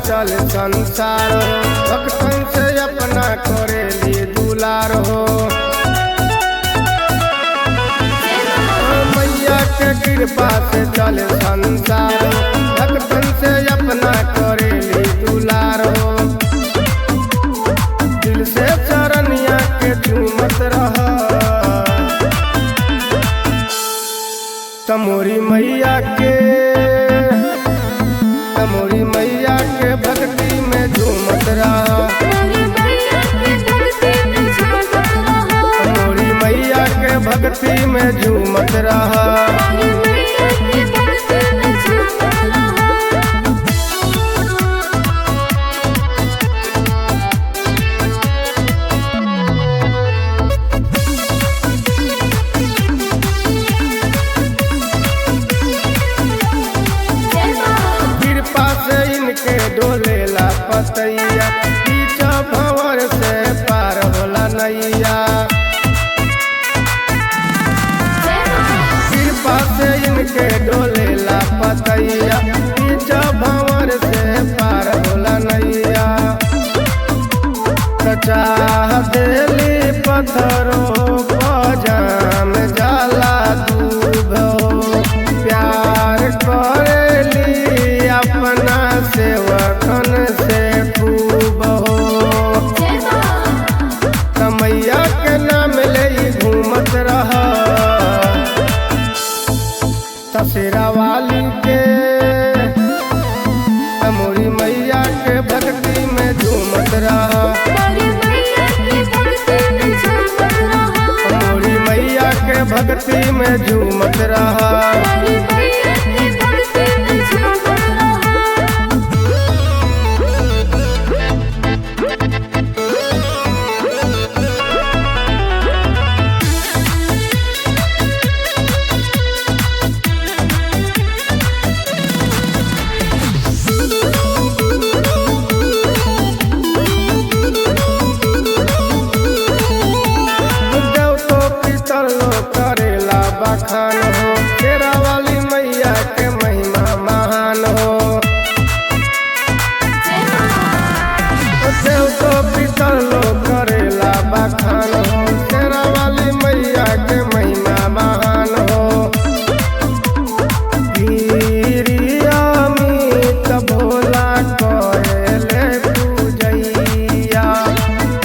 चल संसार हो, भक्तन से अपना करेली दुलार हो। मैया के कृपा से चल संसार हो, भक्तन से अपना करेली दुलार हो। दिल से चरनिया के झूमत रह, तमोरी मैया के भक्ति में झूमत रहा। तमोरी मैया के भक्ति में झूमत रहा। इनके डोलेला पतैया, पीछा भंवर से पार होला नैया। कृपा से इनके डोलेला पतैया, पीछा भंवर से पार होला नैया। चाह देली पत्थरों पजाम जाला दूब हो, प्यार करेली अपना सेवकन से खूब हो। मैया के नाम ले घूमत रहा, तसेरा वाली के तमोरी मैया के भक्ति में झूमत रहा। तमोरी मैया के भक्ति में झूमत रहा। करेला बखान हो, शेरा वाली मैया के महिमा महान हो। देव तो पितर लो करेला बखान हो, शेरा वाली मैया के महिमा महान हो। गिरिया मीत भोला करेले पूजैया,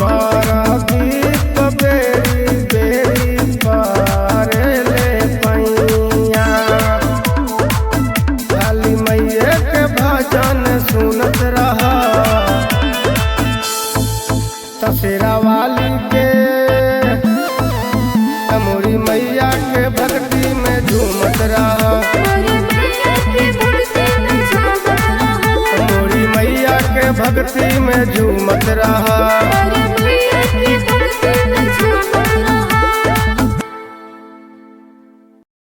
कर दीप बेरी बेरी करेले पैया। काली मैया के भजन सुनत रहा, तसेरा वाली के तमोरी मैया के भक्ति में झूमत रहा। तमोरी मैया के भक्ति में झूमत रहा।